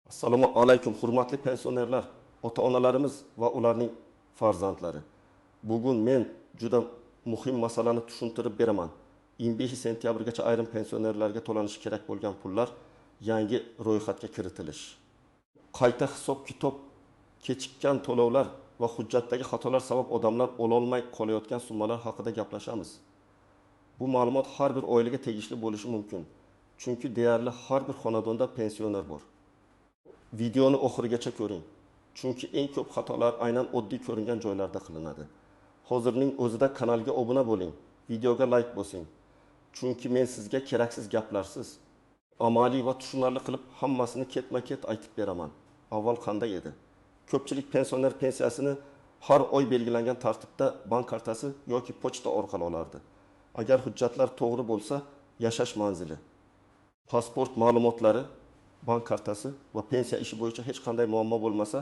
Assalomu alaykum, hurmatli pensionerlar, ota-onalarimiz va ularning farzandlari. Bugun men juda muhim masalani tushuntirib beraman. 25 sentyabrgacha ayrim pensionerlarga to'lanishi kerak bo'lgan pullar yangi ro'yxatga kiritilish. Qayta hisob-kitob, kechikkan to'lovlar va hujjatdagi xatolar sabab odamlar ololmay qolayotgan summalar haqida gaplashamiz. Bu ma'lumot har bir oilaga tegishli bo'lishi mumkin. Chunki deyarli har bir xonadonda pensioner bor. Videoni oxirigacha ko'ring. Chunki eng ko'p xatolar aynan oddiy ko'ringan joylarda qilinadi. Hozirning o'zida kanalga obuna bo'ling, videoga like bosing. Chunki men sizga keraksiz gaplarsiz, amaliy va tushunarli qilib hammasini ketma-ket aytib beraman. Avval qanday edi? Ko'pchilik pensioner pensiyasini har oy belgilangan tartibda bank kartasi yoki pochta orqali olardi. Agar hujjatlar to'g'ri bo'lsa, yashash manzili, pasport ma'lumotlari, bank kartasi va pensiya ishi bo'yicha hech qanday muammo bo'lmasa,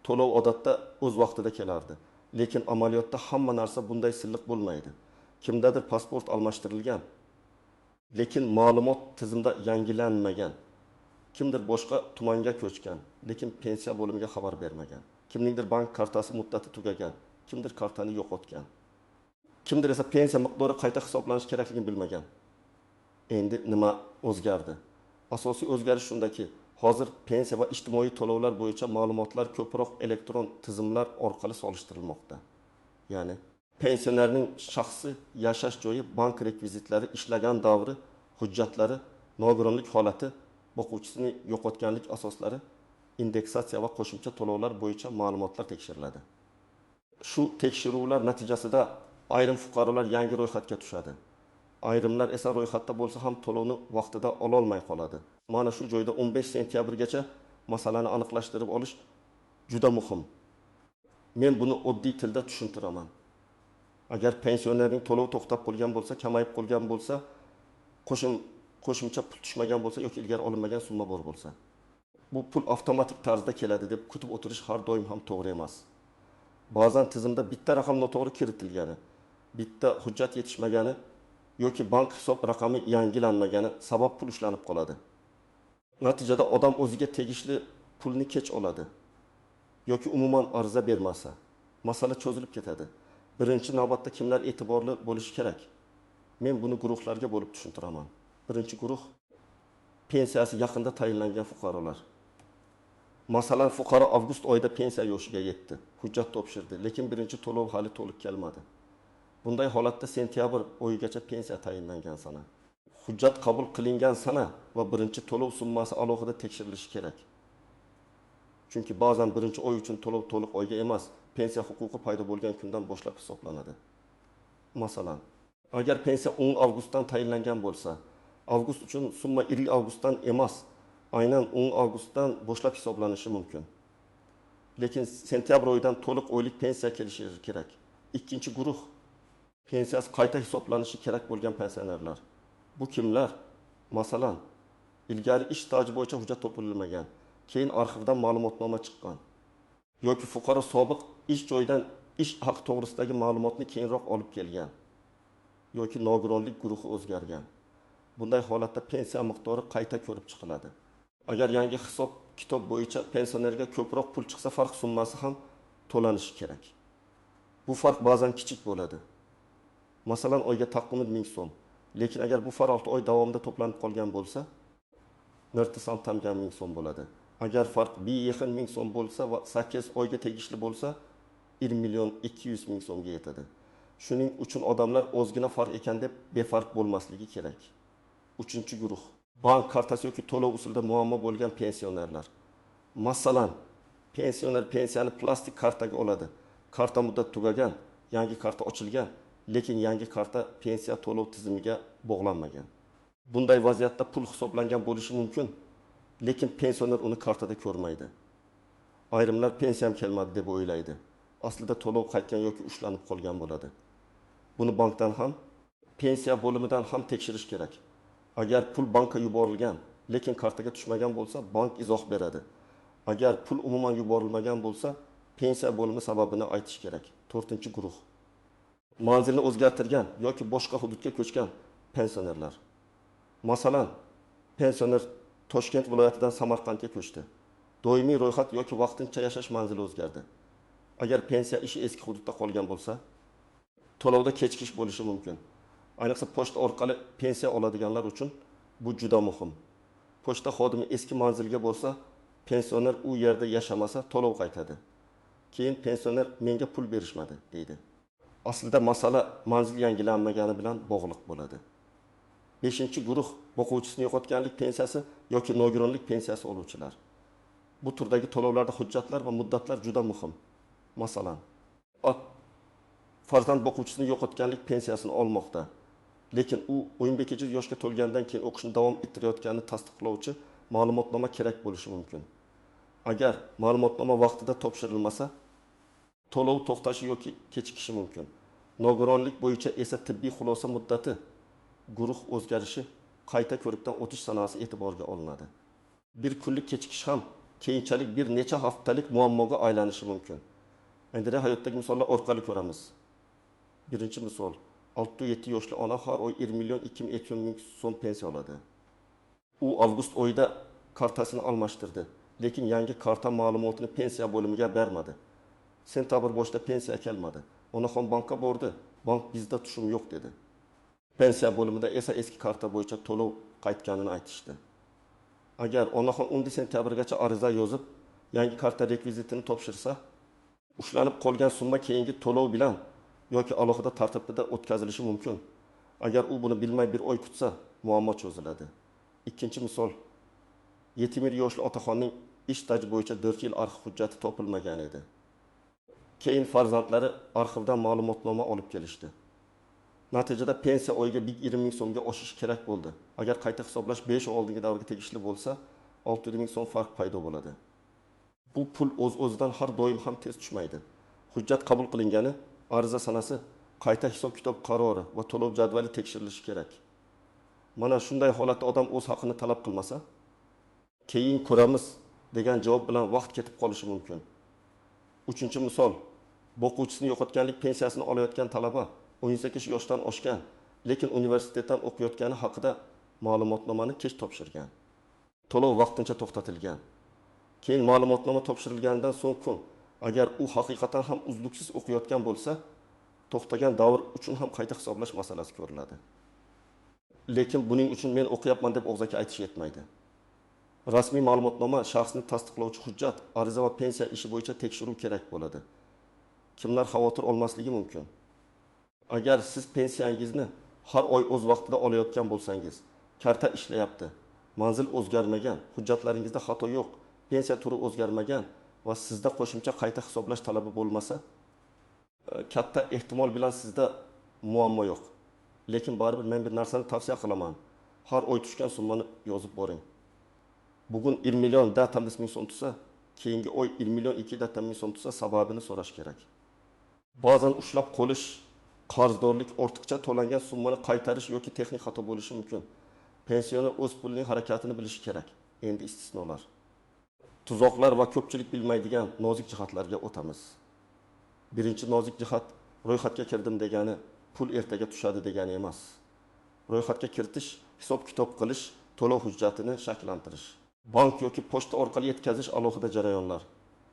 to'lov odatda o'z vaqtida kelardi. Lekin amaliyotda hamma narsa bunday silliq bo'lmaydi. Kimdadir pasport almashtirilgan, lekin ma'lumot tizimda yangilanmagan. Kimdir boshqa tumanga ko'chgan, lekin pensiya bo'limiga xabar bermagan. Kimningdir bank kartasi muddati tugagan, kimdir kartani yo'qotgan. Kimdir esa pensiya miqdori qayta hisoblanishi kerakligini bilmagan. Endi nima o'zgardi? Asosiy o'zgarish shundaki, hozir pensiya va ijtimoiy to'lovlar bo'yicha ma'lumotlar ko'proq elektron tizimlar orqali solishtirilmoqda. Ya'ni pensionerning shaxsi, yashash joyi, bank rekvizitlari, ishlagan davri, hujjatlari, nogironlik holati, boquvchisining yo'qotganlik asoslari, indeksatsiya va qo'shimcha to'lovlar bo'yicha ma'lumotlar tekshiriladi. Shu tekshiruvlar natijasida ayrim fuqarolar yangi ro'yxatga tushadi. Ayrimlar esa ro'yxatda bo'lsa ham to'lovni vaqtida ololmay qoladi. Mana shu joyda 15 sentyabrgacha masalani aniqlashtirib olish juda muhim. Men buni oddiy tilda tushuntiraman. Agar pensionerning to'lovi to'xtab qolgan bo'lsa, kamayib qolgan bo'lsa, qo'shimcha pul tushmagan bo'lsa yoki ilgari olinmagan summa bor bo'lsa, bu pul avtomatik tarzda keladi deb kutib o'tirish har doim ham to'g'ri emas. Ba'zan tizimda bitta raqam noto'g'ri kiritilgani, bitta hujjat yetishmagani yoki bank hisob raqami yangilanmagani sabab pul ushlanib qoladi. Natijada odam o'ziga tegishli pulni kech oladi yoki umuman ariza bermasa, masala cho'zilib ketadi. Birinchi navbatda kimlar e'tiborli bo'lishi kerak? Men buni guruhlarga bo'lib tushuntiraman. Birinchi guruh pensiyasi yaqinda tayinlangan fuqarolar. Masalan, fuqaro avgust oyida pensiya yoshiga yetdi, hujjat topshirdi, lekin birinchi to'lov hali to'liq kelmadi. Bunday holatda sentyabr oyigacha pensiya tayinlangan sana, hujjat qabul qilingan sana va birinchi to'lov summasi alohida tekshirilishi kerak. Chunki ba'zan birinchi oy uchun to'lov to'liq oyga emas, pensiya huquqi paydo bo'lgan kundan boshlab hisoblanadi. Masalan, agar pensiya 10 avgustdan tayinlangan bo'lsa, avgust uchun summa 2 avgustdan emas, aynan 10 avgustdan boshlab hisoblanishi mumkin. Lekin sentyabr oyidan to'liq oylik pensiya kelishi kerak. Ikkinchi guruh pensiyasi qayta hisoblanishi kerak bo'lgan pensionerlar. Bu kimlar? Masalan, ilgari ish staji bo'yicha hujjat topilmagan, keyin arxivdan ma'lumotnoma chiqqan yoki fuqaro sobiq ish joyidan ish haq to'g'risidagi ma'lumotni keyinroq olib kelgan yoki nogironlik guruhi o'zgargan. Bunday holatda pensiya miqdori qayta ko'rib chiqiladi. Agar yangi hisob-kitob bo'yicha pensionerga ko'proq pul chiqsa, farq summasi ham to'lanishi kerak. Bu farq ba'zan kichik bo'ladi. Masalan, oyga taqvimid 1000 so'm. Lekin agar bu farq 6 oy davomida to'planib qolgan bo'lsa, nirtisam tamgan 1000 so'm bo'ladi. Agar farq 1000 so'm bo'lsa va 8 oyga tegishli bo'lsa, 1.200.000 so'mga yetadi. Shuning uchun odamlar ozgina farq ekan deb befarq bo'lmasligi kerak. Uchinchi guruh bank kartasi yoki to'lov usulida muammo bo'lgan pensionerlar. Masalan, pensioner pensiyani plastik kartaga oladi. Karta muddati tugagan, yangi karta ochilgan, lekin yangi karta pensiya to'lov tizimiga bog'lanmagan. Bunday vaziyatda pul hisoblangan bo'lishi mumkin, lekin pensioner uni kartada ko'rmaydi. Ayrimlar pensiyam kelmadi deb o'ylaydi. Aslida to'lov qaytgan yoki ushlanib qolgan bo'ladi. Buni bankdan ham, pensiya bo'limidan ham tekshirish kerak. Agar pul bankka yuborilgan, lekin kartaga tushmagan bo'lsa, bank izoh beradi. Agar pul umuman yuborilmagan bo'lsa, pensiya bo'limi sababini aytish kerak. 4-guruh manzilni o'zgartirgan yoki boshqa hududga ko'chgan pensionerlar. Masalan, pensioner Toshkent viloyatidan Samarqandga ko'chdi. doimiy ro'yxat yoki vaqtincha yashash manzili o'zgardi. Agar pensiya ishi eski hududda qolgan bo'lsa, to'lovda kechikish bo'lishi mumkin. Ayniqsa pochta orqali pensiya oladiganlar uchun bu juda muhim. Pochta xodimi eski manzilga bo'lsa, pensioner u yerda yashamasa to'lov qaytadi. Keyin pensioner menga pul berishmadi deydi. Aslida masala manzil yangilanmagani bilan bog'liq bo'ladi. 5-guruh boquvchisini yo'qotganlik pensiyasi yoki nogironlik pensiyasi oluvchilar. Bu turdagi to'lovlarda hujjatlar va muddatlar juda muhim. Masalan, farzand boquvchisini yo'qotganlik pensiyasini olmoqda. Lekin u 12 yoshga to'lgandan keyin o'qishni davom ettirayotganini tasdiqlovchi ma'lumotnoma kerak bo'lishi mumkin. Agar ma'lumotnoma vaqtida topshirilmasa, to'lov to'xtashi yoki kechikishi mumkin. Nogironlik bo'yicha esa tibbiy xulosa muddati, guruh o'zgarishi, qayta ko'rikdan o'tish sanasi e'tiborga olinadi. Bir kunlik kechikish ham keyinchalik bir necha haftalik muammoga aylanishi mumkin. Endi hayotdagi misollar orqali ko'ramiz. Birinchi misol, 6-7 yoshli ona har oy 1 million 200 ming so'm pensiya oladi. U avgust oyida kartasini almashtirdi, lekin yangi karta ma'lumotini pensiya bo'limiga bermadi. Sentabr boshida pensiya kelmadi. Onaxon bankka bordi. Bank bizda tushum yo'q dedi. Pensiya bo'limida esa eski karta bo'yicha to'lov qaytganini aytishdi. Agar onaxon 10 sentabrgacha ariza yozib, yangi karta rekvizitini topshirsa, ushlanib qolgan summa keyingi to'lov bilan yoki alohida tartibda o'tkazilishi mumkin. Agar u buni bilmay bir oy kutsa, muammo cho'ziladi. Ikkinchi misol, 71 yoshli otaxonning ish staji bo'yicha 4 yil arxiv hujjati topilmagan edi. Keyin farzandlari arxivdan ma'lumotnoma olib kelishdi. Natijada pensiya oyiga 20 ming so'mga oshishi kerak bo'ldi. Agar qayta hisoblash 5 oy oldingi davrga tegishli bo'lsa, 600 ming so'm farq paydo bo'ladi. Bu pul o'z-o'zidan har doim ham tez tushmaydi. Hujjat qabul qilingani, ariza sanasi, qayta hisob-kitob qarori va to'lov jadvali tekshirilishi kerak. Mana shunday holatda odam o'z haqini talab qilmasa, keyin ko'ramiz degan javob bilan vaqt ketib qolishi mumkin. Uchinchi misol, boquvchisini yo'qotganlik pensiyasini olayotgan talaba 18 yoshdan oshgan, lekin universitetdan o'qiyotgani haqida ma'lumotnomani kech topshirgan. To'lov vaqtincha to'xtatilgan. Keyin ma'lumotnoma topshirilgandan so'ng kun, agar u haqiqatan ham uzluksiz o'qiyotgan bo'lsa, to'xtagan davr uchun ham qayta hisoblash masalasi ko'riladi. Lekin buning uchun men o'qiyapman deb og'zaki aytish yetmaydi. Rasmiy ma'lumotnoma shaxsni tasdiqlovchi hujjat, ariza va pensiya ishi bo'yicha tekshiruv kerak bo'ladi. Kimlar xavotir olmasligi mumkin? Agar siz pensiyangizni har oy o'z vaqtida olayotgan bo'lsangiz, karta ishlayapti, manzil o'zgarmagan, hujjatlaringizda xato yo'q, pensiya turi o'zgarmagan va sizda qo'shimcha qayta hisoblash talabi bo'lmasa, katta ehtimol bilan sizda muammo yo'q. Lekin baribir men bir narsani tavsiya qilaman. Har oy tushgan summani yozib boring. Bugun 1 million 200 ming so'm tutsa, keyingi oy 1 million 200 ming so'm tutsa, sababini so'rash kerak. Ba'zan ushlab qolish, qarzdorlik, ortiqcha to'langan summani qaytarish yoki texnik xato bo'lishi mumkin. Pensioner o'z pulining harakatini bilishi kerak. Endi istisnolar. Tuzoqlar va ko'pchilik bilmaydigan nozik jihatlarga o'tamiz. Birinchi nozik jihat, ro'yxatga kirdim degani pul ertaga tushadi degani emas. Ro'yxatga kiritish, hisob-kitob qilish, to'lov hujjatini shakllantirish. Bank yoki pochta orqali yetkazish alohida jarayonlar.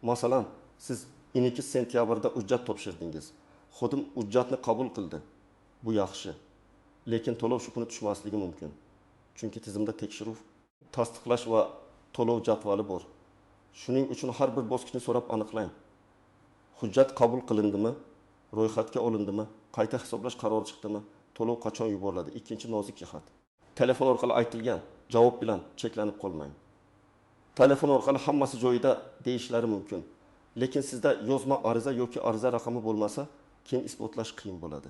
Masalan, siz 12 sentyabrda hujjat topshirdingiz. Xodim hujjatni qabul qildi. Bu yaxshi. Lekin to'lov shu kuni tushmasligi mumkin. Chunki tizimda tekshiruv, tasdiqlash va to'lov jadvali bor. Shuning uchun har bir bosqichni so'rab aniqlang. Hujjat qabul qilindimi? Ro'yxatga olindimi? Qayta hisoblash qarori chiqdimi? To'lov qachon yuboriladi? Ikkinchi nozik jihat. Telefon orqali aytilgan javob bilan cheklanib qolmang. Telefon orqali hammasi joyida deyishlari mumkin. Lekin sizda yozma ariza yoki ariza raqami bo'lmasa, keyin isbotlash qiyin bo'ladi.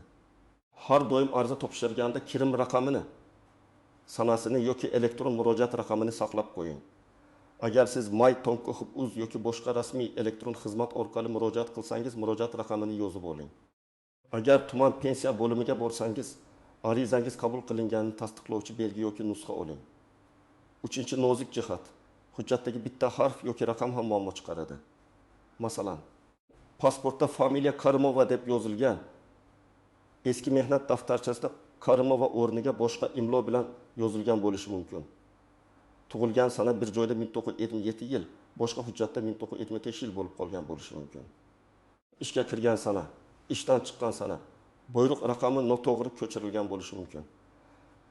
Har doim ariza topshirganda kirim raqamini, sanasini yoki elektron murojaat raqamini saqlab qo'ying. Agar siz my.uz yoki boshqa rasmiy elektron xizmat orqali murojaat qilsangiz, murojaat raqamini yozib oling. Agar tuman pensiya bo'limiga borsangiz, arizangiz qabul qilinganini tasdiqlovchi belgi yoki nusxa oling. Uchinchi nozik jihat, hujjatdagi bitta harf yoki raqam ham muammo chiqaradi. Masalan, pasportda familiya Karimova deb yozilgan, eski mehnat daftarchasida Karimova o'rniga boshqa imlo bilan yozilgan bo'lishi mumkin. Tug'ilgan sana bir joyda 1977 yil, boshqa hujjatda 1975 yil bo'lib qolgan bo'lishi mumkin. Ishga kirgan sana, ishdan chiqqan sana, buyruq raqami noto'g'ri ko'chirilgan bo'lishi mumkin.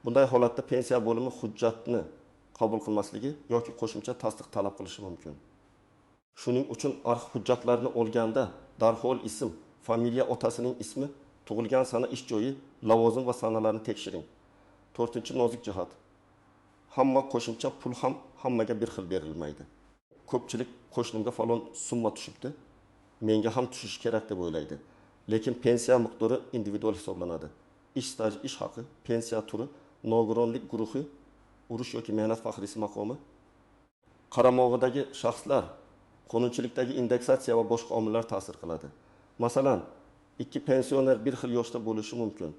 Bunday holatda pensiya bo'limi hujjatni qabul qilmasligi yoki qo'shimcha tasdiq talab qilishi mumkin. Shuning uchun arxiv hujjatlarini olganda darhol ism, familiya otasining ismi, tug'ilgan sana, ish joyi, lavozim va sanalarni tekshiring. 4-nozik jihat. Hamma qo'shimcha pul ham hammaga bir xil berilmaydi. Ko'pchilik qo'shnimga falon summa tushibdi, menga ham tushishi kerak deb o'ylaydi. Lekin pensiya miqdori individual hisoblanadi. Ish staji, ish haqi, pensiya turi, nogironlik guruhi, urush yoki mehnat faxriysi maqomi, qaramog'idagi shaxslar, qonunchilikdagi indeksatsiya va boshqa omillar ta'sir qiladi. Masalan, ikki pensioner bir xil yoshda bo'lishi mumkin,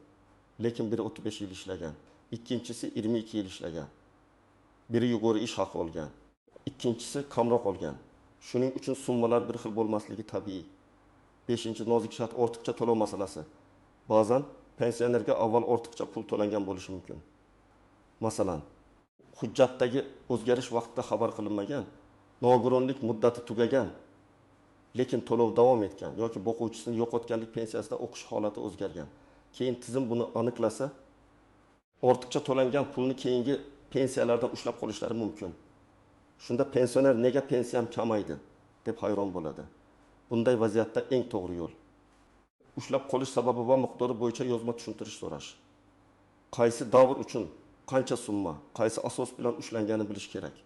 lekin biri 35 yil ishlagan, ikkinchisi 22 yil ishlagan. Biri yuqori ish haqi olgan, ikkinchisi kamroq olgan. Shuning uchun summalar bir xil bo'lmasligi tabiiy. 5-nozik shart ortiqcha to'lov masalasi. Ba'zan pensionerga avval ortiqcha pul to'langan bo'lishi mumkin. Masalan, hujjatdagi o'zgarish vaqtida xabar qilinmagan, nogironlik muddati tugagan, lekin to'lov davom etgan yoki boquvchisini yo'qotganlik pensiyasida o'qish holati o'zgargan. Keyin tizim buni aniqlasa, ortiqcha to'langan pulni keyingi pensiyalardan ushlab qolishlari mumkin. Shunda pensioner nega pensiyam kamaydi deb hayron bo'ladi. Bunday vaziyatda eng to'g'ri yo'l ushlab qolish sababi va miqdori bo'yicha yozma tushuntirish so'rash. Qaysi davr uchun qancha summa, qaysi asos bilan ushlangani bilish kerak.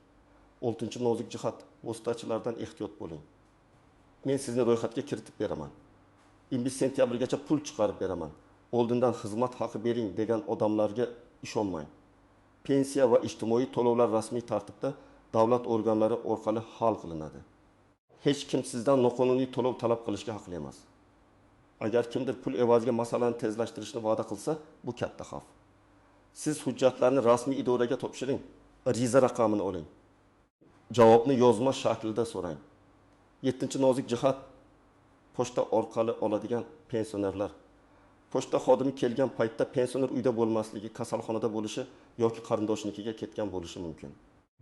6-nozik jihat, vositachilardan ehtiyot bo'ling. Men sizni ro'yxatga kiritib beraman. 20 sentyabrgacha pul chiqarib beraman. Oldindan xizmat haqi bering degan odamlarga ishonmang. Pensiya va ijtimoiy to'lovlar rasmiy tartibda davlat organlari orqali hal qilinadi. Hech kim sizdan noqonuniy to'lov talab qilishga haqli emas. Agar kimdir pul evaziga masalani tezlashtirishni va'da qilsa, bu katta xavf. Siz hujjatlarni rasmiy idoraga topshiring, ariza raqamini oling. Javobni yozma shaklida so'rang. 7-nozik jihat, pochta orqali oladigan pensionerlar. Pochta xodimi kelgan paytda pensioner uyda bo'lmasligi, kasalxonada bo'lishi yoki qarindoshnikiga ketgan bo'lishi mumkin.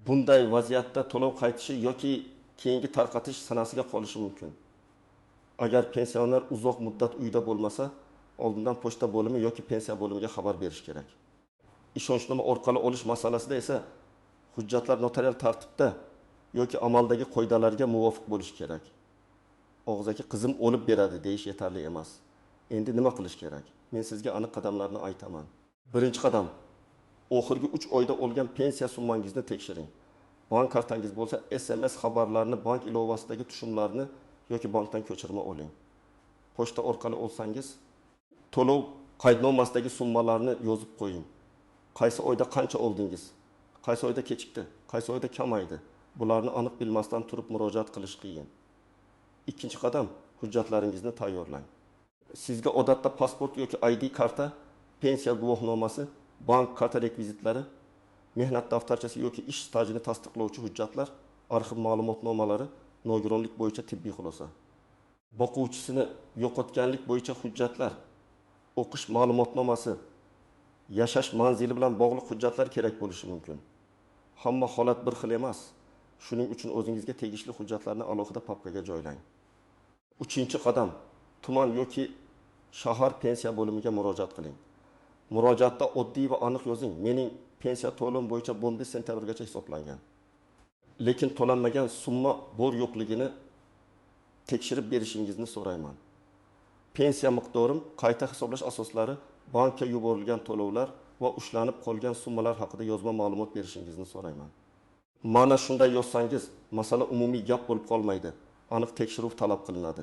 Bunday vaziyatda to'lov qaytishi yoki keyingi tarqatish sanasiga qolishi mumkin. Agar pensioner uzoq muddat uyda bo'lmasa, oldindan pochta bo'limi yoki pensiya bo'limiga xabar berish kerak. Ishonchnoma orqali olish masalasida esa hujjatlar notarial tartibda yoki amaldagi qoidalarga muvofiq bo'lishi kerak. Og'zaki qizim olib beradi deyish yetarli emas. Endi nima qilish kerak? Men sizga aniq qadamlarni aytaman. Birinchi qadam, oxirgi 3 oyda olgan pensiya summangizni tekshiring. Bank kartangiz bo'lsa, SMS xabarlarini, bank ilovasidagi tushumlarni yoki bankdan ko'chirma oling. Pochta orqali olsangiz, to'lov qaydnomasidagi summalarni yozib qo'ying. Qaysi oyda qancha oldingiz? Qaysi oyda kechikdi? Qaysi oyda kamaydi? Bularni aniq bilmasdan turib murojaat qilish qiyin. Ikkinchi qadam, hujjatlaringizni tayyorlang. Sizga odatda pasport yoki ID karta, pensiya guvohnomasi, bank karta rekvizitlari, mehnat daftarchasi yoki ish stajini tasdiqlovchi hujjatlar, arxiv ma'lumotnomalari, nogironlik bo'yicha tibbiy xulosa. Boquvchisini yo'qotganlik bo'yicha hujjatlar, o'qish ma'lumotnomasi, yashash manzili bilan bog'liq hujjatlar kerak bo'lishi mumkin. Hamma holat bir xil emas. Shuning uchun o'zingizga tegishli hujjatlarni alohida papkaga joylang. 3-qadam, tuman yoki shahar pensiya bo'limiga murojaat qiling. Murojaatda oddiy va aniq yozing. Mening pensiya to'lovim bo'yicha 11 sentyabrgacha hisoblangan. Lekin to'lanmagan summa bor yo'qligini tekshirib berishingizni so'rayman. Pensiya miqdorim, qayta hisoblash asoslari, bankka yuborilgan to'lovlar va ushlanib qolgan summalar haqida yozma ma'lumot berishingizni so'rayman. Mana shunday yozsangiz, masala umumiy gap bo'lib qolmaydi. Aniq tekshiruv talab qilinadi.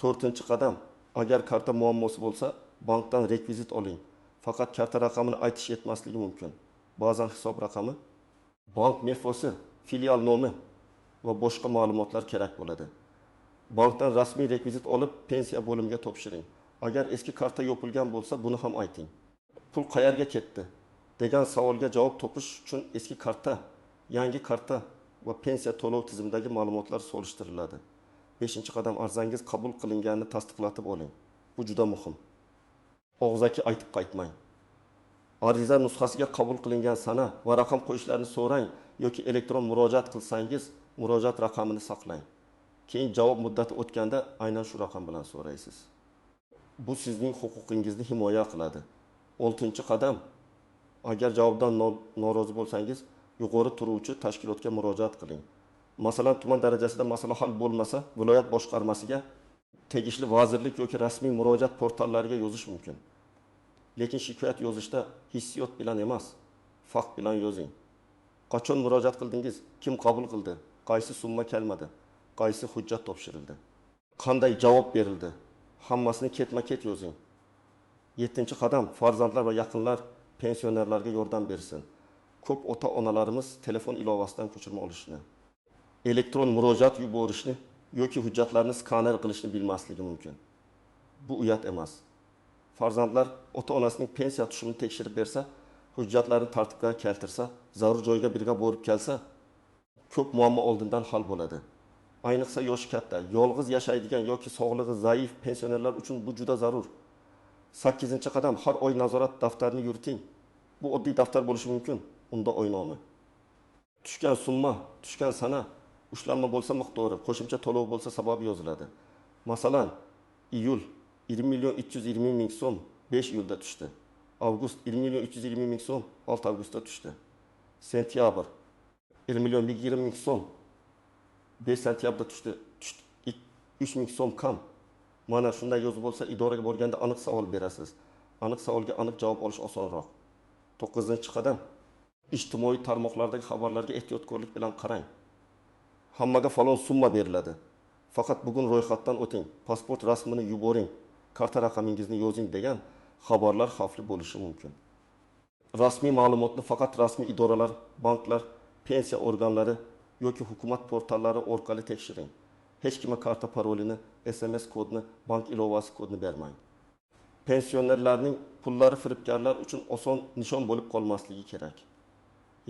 4-qadam, agar karta muammosi bo'lsa, bankdan rekvizit oling. Faqat karta raqamini aytish yetmasligi mumkin. Ba'zan hisob raqami, bank mefosi, filial nomi va boshqa ma'lumotlar kerak bo'ladi. Bankdan rasmiy rekvizit olib, pensiya bo'limiga topshiring. Agar eski karta yopilgan bo'lsa, buni ham ayting. Pul qayerga ketdi degan savolga javob topish uchun eski karta, yangi karta va pensiya to'lov tizimidagi ma'lumotlar solishtiriladi. 5-qadam, arzangiz qabul qilinganini tasdiqlatib oling. Bu juda muhim. Og'zaki aytib qaytmang. Ariza nusxasiga qabul qilingan sana va raqam qo'yishlarini so'rang yoki elektron murojaat qilsangiz, murojaat raqamini saqlang. Keyin javob muddati o'tganda aynan shu raqam bilan so'raysiz. Bu sizning huquqingizni himoya qiladi. 6-qadam, agar javobdan norozi bo'lsangiz, yuqori turuvchi tashkilotga murojaat qiling. Masalan, tuman darajasida masala hal bo'lmasa, viloyat boshqarmasiga, tegishli vazirlik yoki rasmiy murojaat portallariga yozish mumkin. Lekin shikoyat yozishda hissiyot bilan emas, fakt bilan yozing. Qachon murojaat qildingiz? Kim qabul qildi? Qaysi summa kelmadi? Qaysi hujjat topshirildi? Qanday javob berildi? Hammasini ketma-ket yozing. 7-qadam, farzandlar va yaqinlar pensionerlarga yordam bersin. Ko'p ota-onalarimiz telefon ilovasidan ko'chirma olishni, elektron murojaat yuborishni yoki hujjatlarni skaner qilishni bilmasligi mumkin. Bu uyat emas. Farzandlar ota-onasining pensiya tushumini tekshirib bersa, hujjatlarni tartibga keltirsa, zarur joyga birga borib kelsa, ko'p muammo oldindan hal bo'ladi. Ayniqsa yoshi katta, yolg'iz yashaydigan yoki sog'lig'i zaif pensionerlar uchun bu juda zarur. 8-qadam, har oy nazorat daftarini yuriting. Bu oddiy daftar bo'lishi mumkin. Unda oynomi, tushgan summa, tushgan sana, ushlanma bo'lsa miqdori, qo'shimcha to'lov bo'lsa sababi yoziladi. Masalan, iyul 20.320.000 so'm 5 iyulda tushdi. Avgust 20.320.000 so'm 6 avgustda tushdi. Sentyabr 20.120.000 so'm 5 sentyabrda tushdi. 3.000 so'm kam. Mana shunday yozib bo'lsa, idoraga borganda aniq savol berasiz. Aniq savolga aniq javob olish osonroq. 9-qadam, ijtimoiy tarmoqlardagi xabarlarga ehtiyotkorlik bilan qarang. Hammaga falon summa beriladi. Faqat bugun ro'yxatdan o'ting, pasport rasmini yuboring, karta raqamingizni yozing degan xabarlar xavfli bo'lishi mumkin. Rasmiy ma'lumotni faqat rasmiy idoralar, banklar, pensiya organlari yoki hukumat portallari orqali tekshiring. Hech kimga karta parolini, SMS kodini, bank ilovasi kodini bermang. Pensionerlarning pullari firibgarlar uchun oson nishon bo'lib qolmasligi kerak.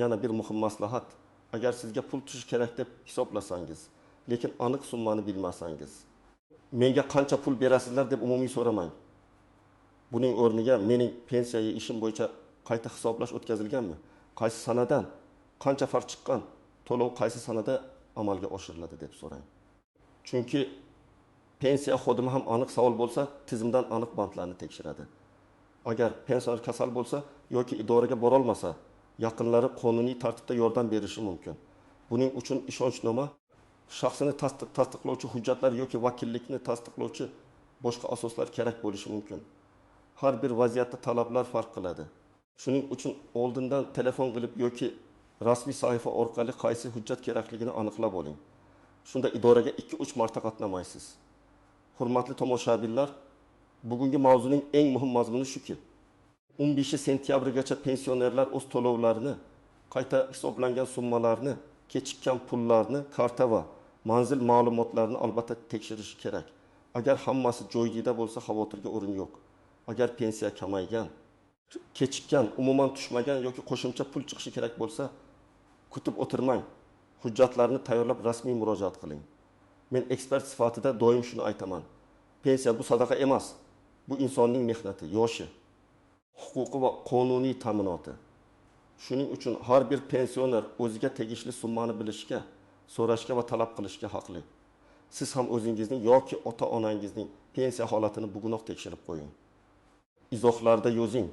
Yana bir muhim maslahat: agar sizga pul tushishi kerak deb hisoblasangiz, lekin aniq summani bilmasangiz, menga qancha pul berasizlar deb umumiy so'ramang. Buning o'rniga mening pensiyaga ishim bo'yicha qayta hisoblash o'tkazilganmi? Qaysi sanadan qancha farq chiqqan? To'lov qaysi sanada amalga oshiriladi deb so'rang. Chunki pensiya xodimi ham aniq savol bo'lsa, tizimdan aniq bandlarni tekshiradi. Agar pensioner kasal bo'lsa yoki idoraga bora olmasa, yaqinlari qonuniy tartibda yordam berishi mumkin. Buning uchun ishonchnoma, shaxsini tasdiqlovchi hujjatlar yoki vakillikni tasdiqlovchi boshqa asoslar kerak bo'lishi mumkin. Har bir vaziyatda talablar farq qiladi. Shuning uchun oldindan telefon qilib yoki rasmiy sahifa orqali qaysi hujjat kerakligini aniqlab oling. Shunda idoraga 2-3 marta qatnamaysiz. Hurmatli tomoshabinlar, bugungi mavzuning eng muhim mazmuni shuki, 15 sentyabrgacha pensionerlar o'z to'lovlarini, qayta hisoblangan summalarni, kechikkan pullarni, karta va manzil ma'lumotlarini albatta tekshirishi kerak. Agar hammasi joyida bo'lsa, xavotirga o'rin yo'q. Agar pensiya kamaygan, kechikkan, umuman tushmagan yoki qo'shimcha pul chiqishi kerak bo'lsa, kutib o'tirmang. Hujjatlarni tayyorlab rasmiy murojaat qiling. Men ekspert sifatida doim shuni aytaman. Pensiya bu sadaqa emas. Bu insonning mehnati, yoshi, huquqi va qonuniy ta'minoti. Shuning uchun har bir pensioner o'ziga tegishli summani bilishga, so'rashga va talab qilishga haqli. Siz ham o'zingizning yoki ota-onangizning pensiya holatini bugunoq tekshirib qo'ying. Izohlarda yozing.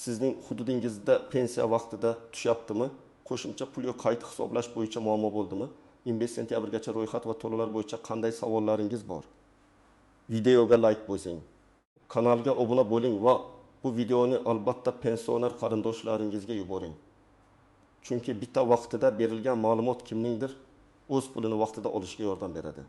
Sizning hududingizda pensiya vaqtida tushyaptimi? Qo'shimcha pul yoki qayta hisoblash bo'yicha muammo bo'ldimi? 25 sentyabrgacha ro'yxat va to'lovlar bo'yicha qanday savollaringiz bor? Videoga like bosing. Kanalga obuna bo'ling va bu videoni albatta pensioner qarindoshlaringizga yuboring. Chunki bitta vaqtida berilgan ma'lumot kimningdir o'z pulini vaqtida olishga yordam beradi.